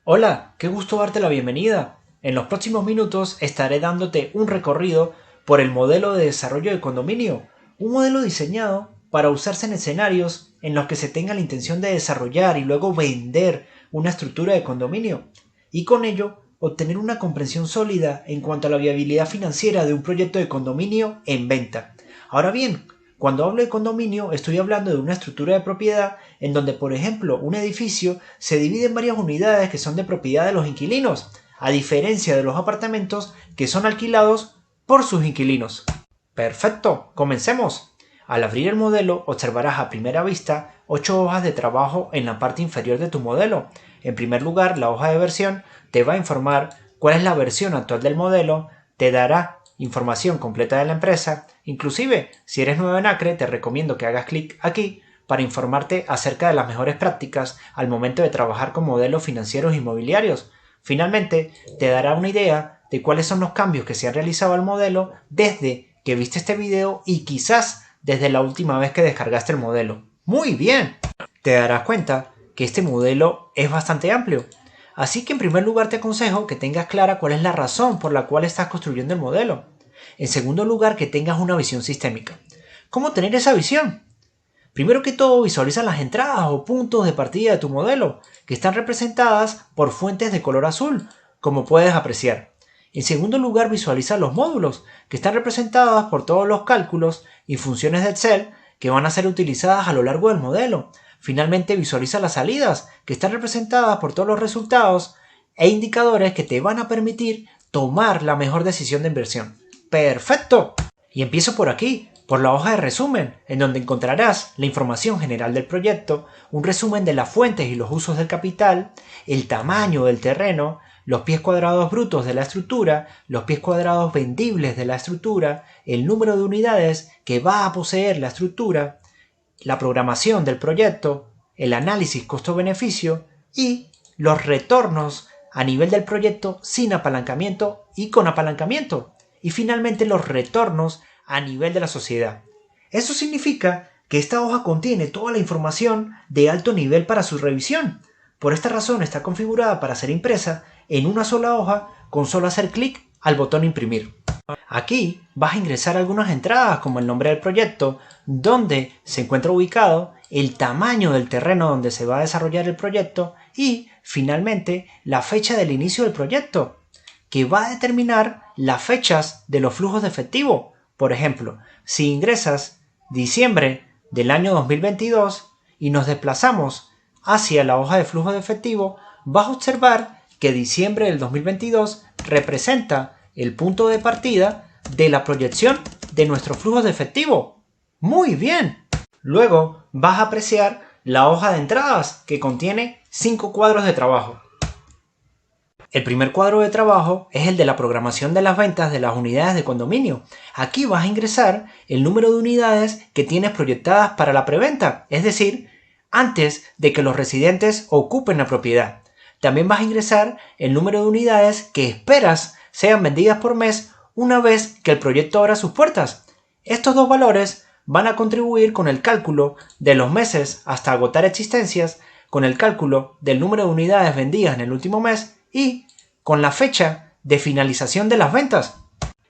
Hola, qué gusto darte la bienvenida. En los próximos minutos estaré dándote un recorrido por el modelo de desarrollo de condominio, un modelo diseñado para usarse en escenarios en los que se tenga la intención de desarrollar y luego vender una estructura de condominio, y con ello obtener una comprensión sólida en cuanto a la viabilidad financiera de un proyecto de condominio en venta. Ahora bien, cuando hablo de condominio estoy hablando de una estructura de propiedad en donde, por ejemplo, un edificio se divide en varias unidades que son de propiedad de los inquilinos, a diferencia de los apartamentos que son alquilados por sus inquilinos. Perfecto, comencemos. Al abrir el modelo observarás a primera vista 8 hojas de trabajo en la parte inferior de tu modelo. En primer lugar, la hoja de versión te va a informar cuál es la versión actual del modelo, te dará información completa de la empresa. Inclusive, si eres nuevo en Acre, te recomiendo que hagas clic aquí para informarte acerca de las mejores prácticas al momento de trabajar con modelos financieros inmobiliarios. Finalmente, te dará una idea de cuáles son los cambios que se han realizado al modelo desde que viste este video y quizás desde la última vez que descargaste el modelo. ¡Muy bien! Te darás cuenta que este modelo es bastante amplio. Así que en primer lugar te aconsejo que tengas clara cuál es la razón por la cual estás construyendo el modelo. En segundo lugar, que tengas una visión sistémica. ¿Cómo tener esa visión? Primero que todo, visualiza las entradas o puntos de partida de tu modelo, que están representadas por fuentes de color azul, como puedes apreciar. En segundo lugar, visualiza los módulos, que están representados por todos los cálculos y funciones de Excel que van a ser utilizadas a lo largo del modelo. Finalmente, visualiza las salidas, que están representadas por todos los resultados e indicadores que te van a permitir tomar la mejor decisión de inversión. ¡Perfecto! Y empiezo por aquí, por la hoja de resumen, en donde encontrarás la información general del proyecto, un resumen de las fuentes y los usos del capital, el tamaño del terreno, los pies cuadrados brutos de la estructura, los pies cuadrados vendibles de la estructura, el número de unidades que va a poseer la estructura, la programación del proyecto, el análisis costo-beneficio y los retornos a nivel del proyecto sin apalancamiento y con apalancamiento. Y finalmente los retornos a nivel de la sociedad. Eso significa que esta hoja contiene toda la información de alto nivel para su revisión. Por esta razón está configurada para ser impresa en una sola hoja con solo hacer clic al botón imprimir. Aquí vas a ingresar algunas entradas como el nombre del proyecto, dónde se encuentra ubicado, el tamaño del terreno donde se va a desarrollar el proyecto y, finalmente, la fecha del inicio del proyecto, que va a determinar las fechas de los flujos de efectivo. Por ejemplo, si ingresas diciembre del año 2022 y nos desplazamos hacia la hoja de flujo de efectivo, vas a observar que diciembre del 2022 representa el punto de partida de la proyección de nuestro flujo de efectivo. ¡Muy bien! Luego vas a apreciar la hoja de entradas que contiene 5 cuadros de trabajo. El primer cuadro de trabajo es el de la programación de las ventas de las unidades de condominio. Aquí vas a ingresar el número de unidades que tienes proyectadas para la preventa, es decir, antes de que los residentes ocupen la propiedad. También vas a ingresar el número de unidades que esperas sean vendidas por mes una vez que el proyecto abra sus puertas. Estos dos valores van a contribuir con el cálculo de los meses hasta agotar existencias, con el cálculo del número de unidades vendidas en el último mes y con la fecha de finalización de las ventas.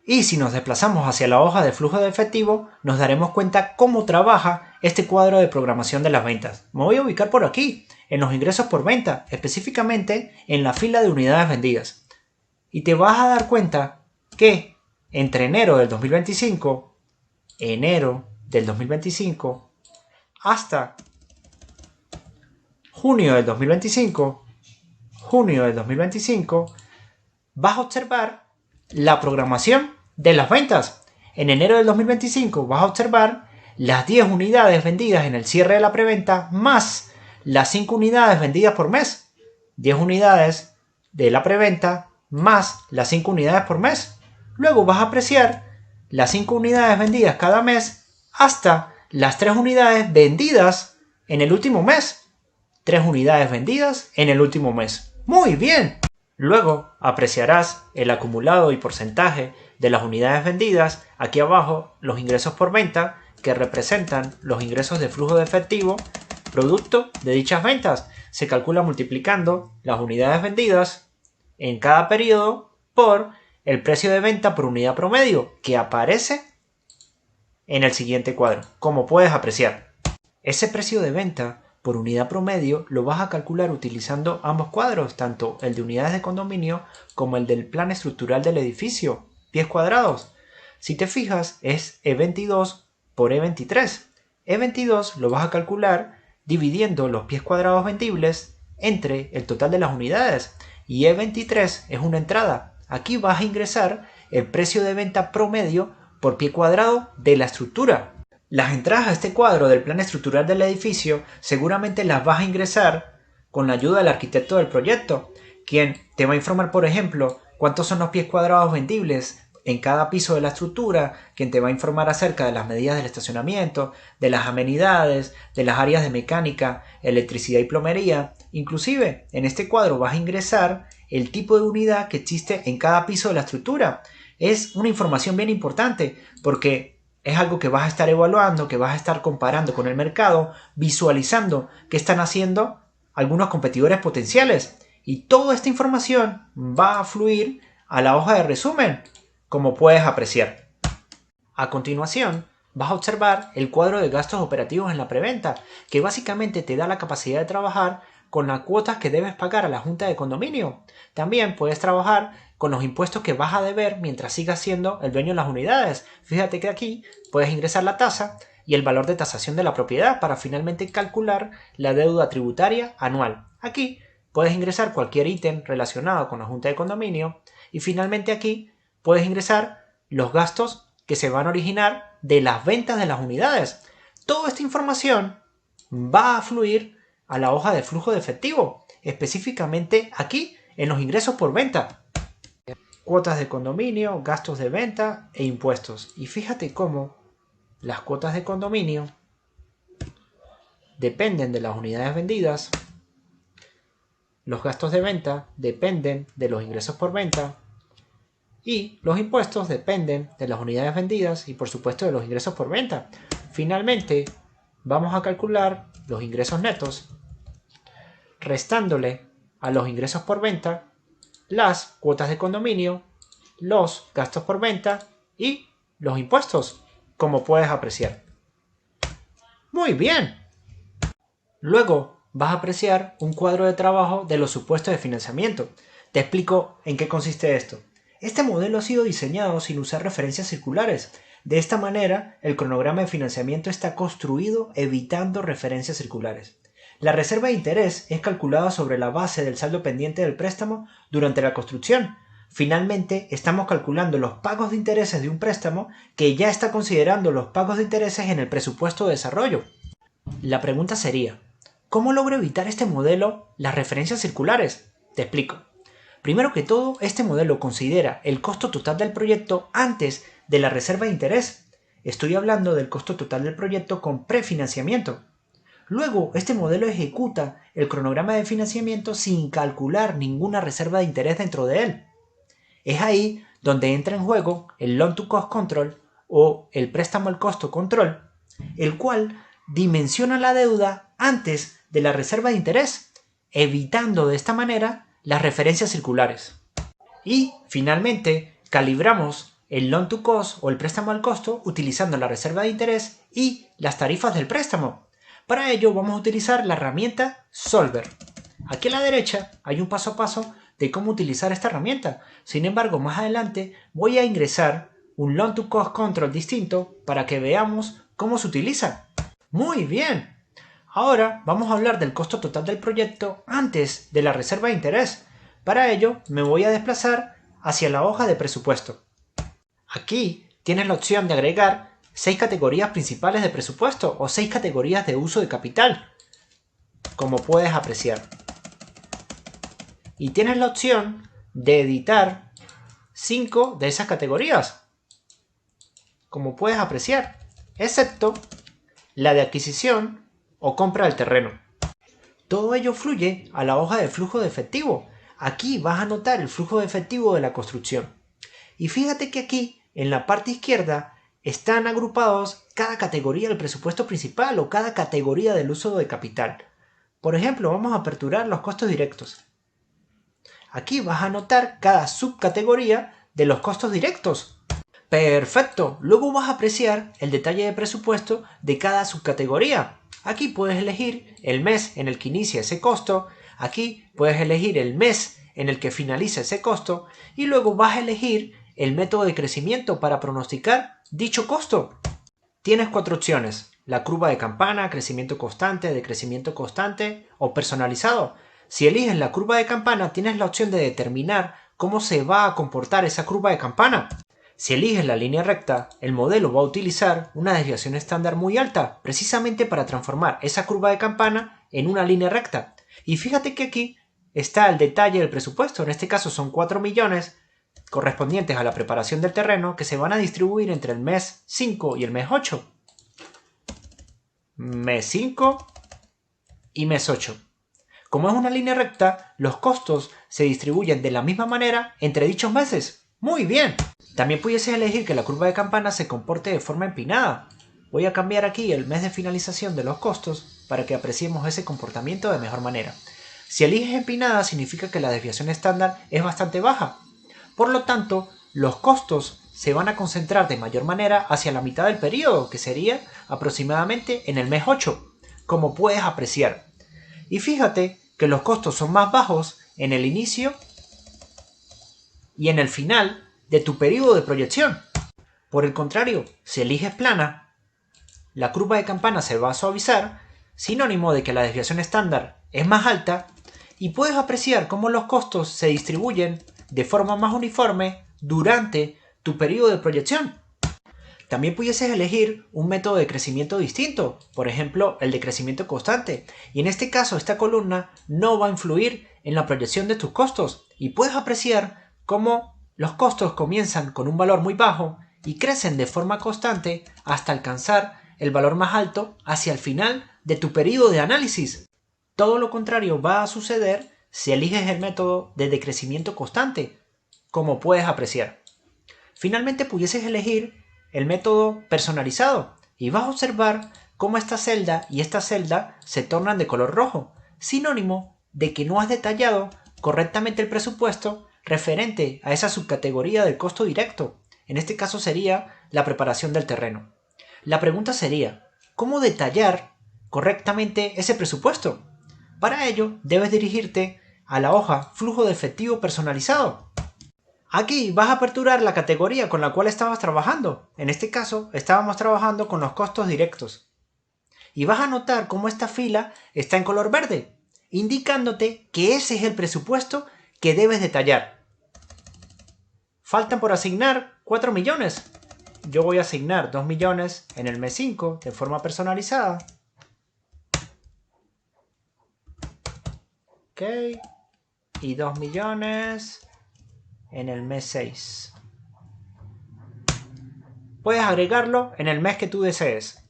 Y si nos desplazamos hacia la hoja de flujo de efectivo, nos daremos cuenta cómo trabaja este cuadro de programación de las ventas. Me voy a ubicar por aquí, en los ingresos por venta, específicamente en la fila de unidades vendidas. Y te vas a dar cuenta que entre enero del 2025 hasta junio del 2025, vas a observar la programación de las ventas. En enero del 2025 vas a observar las 10 unidades vendidas en el cierre de la preventa más las 5 unidades vendidas por mes. 10 unidades de la preventa más las 5 unidades por mes. Luego vas a apreciar las 5 unidades vendidas cada mes hasta las 3 unidades vendidas en el último mes. 3 unidades vendidas en el último mes. ¡Muy bien! Luego apreciarás el acumulado y porcentaje de las unidades vendidas. Aquí abajo los ingresos por venta, que representan los ingresos de flujo de efectivo producto de dichas ventas. se calcula multiplicando las unidades vendidas en cada periodo por el precio de venta por unidad promedio que aparece en el siguiente cuadro, como puedes apreciar. Ese precio de venta por unidad promedio lo vas a calcular utilizando ambos cuadros, tanto el de unidades de condominio como el del plan estructural del edificio, pies cuadrados. Si te fijas, es E22 por E23. E22 lo vas a calcular dividiendo los pies cuadrados vendibles entre el total de las unidades, y E23 es una entrada. Aquí vas a ingresar el precio de venta promedio por pie cuadrado de la estructura. Las entradas a este cuadro del plan estructural del edificio seguramente las vas a ingresar con la ayuda del arquitecto del proyecto, quien te va a informar, por ejemplo, cuántos son los pies cuadrados vendibles en cada piso de la estructura, quien te va a informar acerca de las medidas del estacionamiento, de las amenidades, de las áreas de mecánica, electricidad y plomería. Inclusive, en este cuadro vas a ingresar el tipo de unidad que existe en cada piso de la estructura. Es una información bien importante porque es algo que vas a estar evaluando, que vas a estar comparando con el mercado, visualizando qué están haciendo algunos competidores potenciales. Y toda esta información va a fluir a la hoja de resumen, como puedes apreciar. A continuación, vas a observar el cuadro de gastos operativos en la preventa, que básicamente te da la capacidad de trabajar con las cuotas que debes pagar a la junta de condominio. También puedes trabajar con los impuestos que vas a deber mientras sigas siendo el dueño de las unidades. Fíjate que aquí puedes ingresar la tasa y el valor de tasación de la propiedad para finalmente calcular la deuda tributaria anual. Aquí puedes ingresar cualquier ítem relacionado con la junta de condominio y finalmente aquí puedes ingresar los gastos que se van a originar de las ventas de las unidades. Toda esta información va a fluir a la hoja de flujo de efectivo, específicamente aquí en los ingresos por venta. Cuotas de condominio, gastos de venta e impuestos. Y fíjate cómo las cuotas de condominio dependen de las unidades vendidas, los gastos de venta dependen de los ingresos por venta y los impuestos dependen de las unidades vendidas y por supuesto de los ingresos por venta. Finalmente, vamos a calcular los ingresos netos restándole a los ingresos por venta las cuotas de condominio, los gastos por venta y los impuestos, como puedes apreciar. Muy bien. Luego vas a apreciar un cuadro de trabajo de los supuestos de financiamiento. Te explico en qué consiste esto. Este modelo ha sido diseñado sin usar referencias circulares. De esta manera, el cronograma de financiamiento está construido evitando referencias circulares. La reserva de interés es calculada sobre la base del saldo pendiente del préstamo durante la construcción. Finalmente, estamos calculando los pagos de intereses de un préstamo que ya está considerando los pagos de intereses en el presupuesto de desarrollo. La pregunta sería, ¿cómo logro evitar este modelo las referencias circulares? Te explico. Primero que todo, este modelo considera el costo total del proyecto antes de la reserva de interés. Estoy hablando del costo total del proyecto con prefinanciamiento. Luego, este modelo ejecuta el cronograma de financiamiento sin calcular ninguna reserva de interés dentro de él. Es ahí donde entra en juego el Loan to Cost Control o el préstamo al costo control, el cual dimensiona la deuda antes de la reserva de interés, evitando de esta manera las referencias circulares. Y, finalmente, calibramos el Loan to Cost o el préstamo al costo utilizando la reserva de interés y las tarifas del préstamo. Para ello vamos a utilizar la herramienta Solver. Aquí a la derecha hay un paso a paso de cómo utilizar esta herramienta. Sin embargo, más adelante voy a ingresar un Loan to Cost Control distinto para que veamos cómo se utiliza. Muy bien. Ahora vamos a hablar del costo total del proyecto antes de la reserva de interés. Para ello me voy a desplazar hacia la hoja de presupuesto. Aquí tienes la opción de agregar 6 categorías principales de presupuesto o 6 categorías de uso de capital, como puedes apreciar. Y tienes la opción de editar 5 de esas categorías, como puedes apreciar, excepto la de adquisición o compra del terreno. Todo ello fluye a la hoja de flujo de efectivo. Aquí vas a notar el flujo de efectivo de la construcción. Y fíjate que aquí, en la parte izquierda, están agrupados cada categoría del presupuesto principal o cada categoría del uso de capital. Por ejemplo, vamos a aperturar los costos directos. Aquí vas a anotar cada subcategoría de los costos directos. ¡Perfecto! Luego vas a apreciar el detalle de presupuesto de cada subcategoría. Aquí puedes elegir el mes en el que inicia ese costo. Aquí puedes elegir el mes en el que finaliza ese costo. Y luego vas a elegir el método de crecimiento para pronosticar dicho costo. Tienes 4 opciones: la curva de campana, crecimiento constante, decrecimiento constante o personalizado. Si eliges la curva de campana, tienes la opción de determinar cómo se va a comportar esa curva de campana. Si eliges la línea recta, el modelo va a utilizar una desviación estándar muy alta, precisamente para transformar esa curva de campana en una línea recta. Y fíjate que aquí está el detalle del presupuesto. En este caso son 4 millones correspondientes a la preparación del terreno, que se van a distribuir entre el mes 5 y el mes 8. Mes 5 y mes 8. Como es una línea recta, los costos se distribuyen de la misma manera entre dichos meses. ¡Muy bien! También pudieses elegir que la curva de campana se comporte de forma empinada. Voy a cambiar aquí el mes de finalización de los costos para que apreciemos ese comportamiento de mejor manera. Si eliges empinada, significa que la desviación estándar es bastante baja. Por lo tanto, los costos se van a concentrar de mayor manera hacia la mitad del periodo, que sería aproximadamente en el mes 8, como puedes apreciar. Y fíjate que los costos son más bajos en el inicio y en el final de tu periodo de proyección. Por el contrario, si eliges plana, la curva de campana se va a suavizar, sinónimo de que la desviación estándar es más alta, y puedes apreciar cómo los costos se distribuyen de forma más uniforme durante tu periodo de proyección. También pudieses elegir un método de crecimiento distinto, por ejemplo el de crecimiento constante, y en este caso esta columna no va a influir en la proyección de tus costos, y puedes apreciar cómo los costos comienzan con un valor muy bajo y crecen de forma constante hasta alcanzar el valor más alto hacia el final de tu periodo de análisis. Todo lo contrario va a suceder si eliges el método de decrecimiento constante, como puedes apreciar. Finalmente pudieses elegir el método personalizado y vas a observar cómo esta celda y esta celda se tornan de color rojo, sinónimo de que no has detallado correctamente el presupuesto referente a esa subcategoría del costo directo. En este caso sería la preparación del terreno. La pregunta sería, ¿cómo detallar correctamente ese presupuesto? Para ello debes dirigirte a la hoja Flujo de efectivo personalizado. Aquí vas a aperturar la categoría con la cual estabas trabajando. En este caso estábamos trabajando con los costos directos. Y vas a notar cómo esta fila está en color verde, indicándote que ese es el presupuesto que debes detallar. Faltan por asignar 4 millones. Yo voy a asignar 2 millones en el mes 5 de forma personalizada. Ok. Y 2 millones en el mes 6. Puedes agregarlo en el mes que tú desees.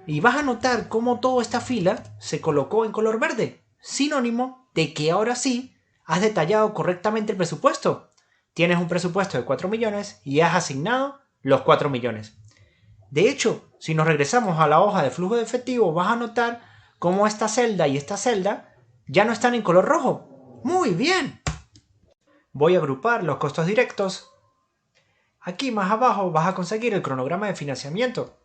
Y vas a notar cómo toda esta fila se colocó en color verde, sinónimo de que ahora sí has detallado correctamente el presupuesto. Tienes un presupuesto de 4 millones y has asignado los 4 millones. De hecho, si nos regresamos a la hoja de flujo de efectivo, vas a notar cómo esta celda y esta celda ya no están en color rojo. ¡Muy bien! Voy a agrupar los costos directos. Aquí más abajo vas a conseguir el cronograma de financiamiento,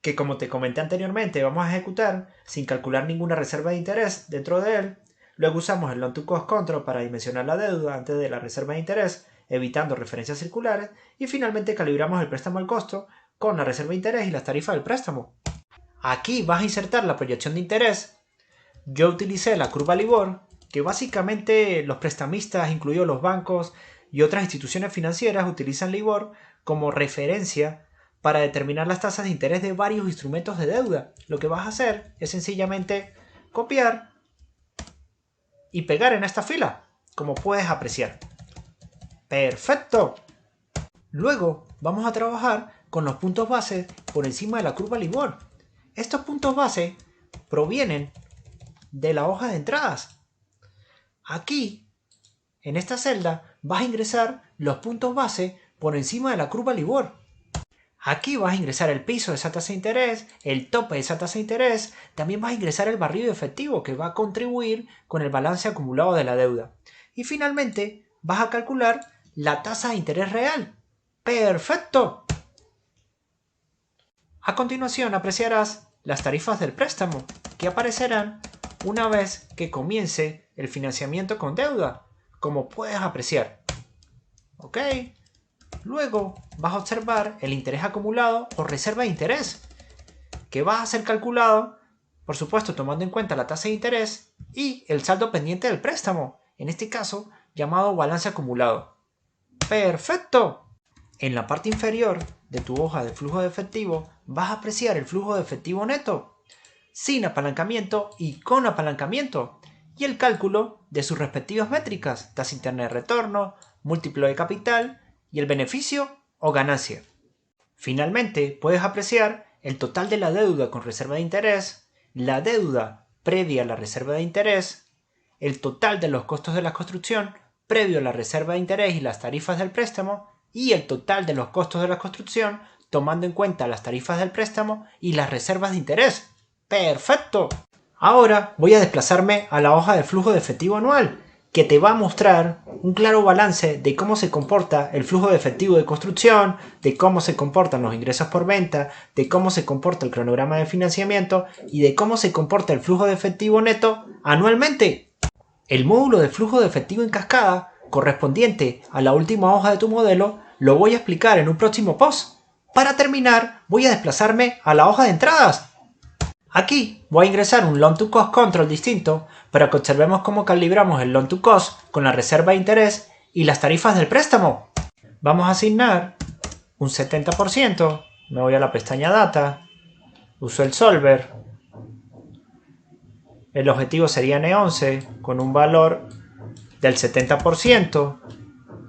que como te comenté anteriormente vamos a ejecutar sin calcular ninguna reserva de interés dentro de él. Luego usamos el Loan to Cost Control para dimensionar la deuda antes de la reserva de interés, evitando referencias circulares, y finalmente calibramos el préstamo al costo con la reserva de interés y las tarifas del préstamo. Aquí vas a insertar la proyección de interés. Yo utilicé la curva LIBOR, que básicamente los prestamistas, incluidos los bancos y otras instituciones financieras, utilizan LIBOR como referencia para determinar las tasas de interés de varios instrumentos de deuda. Lo que vas a hacer es sencillamente copiar y pegar en esta fila, como puedes apreciar. ¡Perfecto! Luego vamos a trabajar con los puntos base por encima de la curva LIBOR. Estos puntos base provienen de la hoja de entradas. Aquí, en esta celda, vas a ingresar los puntos base por encima de la curva LIBOR. Aquí vas a ingresar el piso de esa tasa de interés, el tope de esa tasa de interés, también vas a ingresar el barrido efectivo que va a contribuir con el balance acumulado de la deuda. Y finalmente vas a calcular la tasa de interés real. ¡Perfecto! A continuación apreciarás las tarifas del préstamo, que aparecerán una vez que comience el financiamiento con deuda, como puedes apreciar. ¿Ok? Luego vas a observar el interés acumulado o reserva de interés, que va a ser calculado, por supuesto, tomando en cuenta la tasa de interés y el saldo pendiente del préstamo, en este caso llamado balance acumulado. ¡Perfecto! En la parte inferior de tu hoja de flujo de efectivo vas a apreciar el flujo de efectivo neto, sin apalancamiento y con apalancamiento, y el cálculo de sus respectivas métricas, tasa interna de retorno, múltiplo de capital y el beneficio o ganancia. Finalmente, puedes apreciar el total de la deuda con reserva de interés, la deuda previa a la reserva de interés, el total de los costos de la construcción previo a la reserva de interés y las tarifas del préstamo, y el total de los costos de la construcción tomando en cuenta las tarifas del préstamo y las reservas de interés. ¡Perfecto! Ahora voy a desplazarme a la hoja de flujo de efectivo anual, que te va a mostrar un claro balance de cómo se comporta el flujo de efectivo de construcción, de cómo se comportan los ingresos por venta, de cómo se comporta el cronograma de financiamiento y de cómo se comporta el flujo de efectivo neto anualmente. El módulo de flujo de efectivo en cascada, correspondiente a la última hoja de tu modelo, lo voy a explicar en un próximo post. Para terminar, voy a desplazarme a la hoja de entradas. Aquí voy a ingresar un Loan to Cost Control distinto para que observemos cómo calibramos el Loan to Cost con la reserva de interés y las tarifas del préstamo. Vamos a asignar un 70%, me voy a la pestaña Data, uso el Solver, el objetivo sería N11 con un valor del 70%,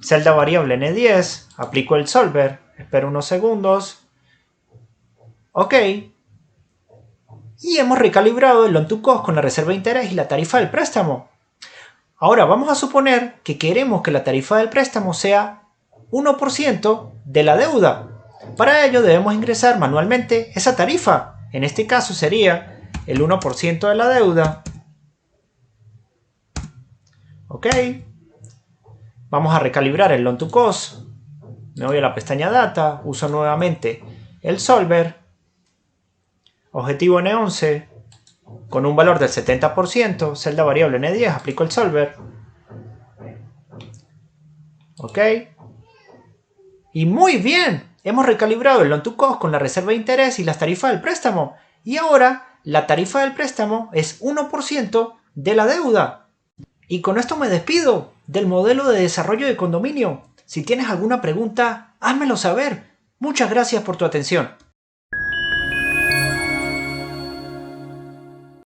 celda variable N10, aplico el Solver, espero unos segundos, ok, y hemos recalibrado el Loan to Cost con la reserva de interés y la tarifa del préstamo. Ahora vamos a suponer que queremos que la tarifa del préstamo sea 1% de la deuda. Para ello debemos ingresar manualmente esa tarifa. En este caso sería el 1% de la deuda. Ok. Vamos a recalibrar el Loan to Cost. Me voy a la pestaña Data, uso nuevamente el Solver. Objetivo N11 con un valor del 70%, celda variable N10, aplico el Solver. Ok. Y muy bien, hemos recalibrado el Loan to Cost con la reserva de interés y las tarifas del préstamo. Y ahora la tarifa del préstamo es 1% de la deuda. Y con esto me despido del modelo de desarrollo de condominio. Si tienes alguna pregunta, házmelo saber. Muchas gracias por tu atención.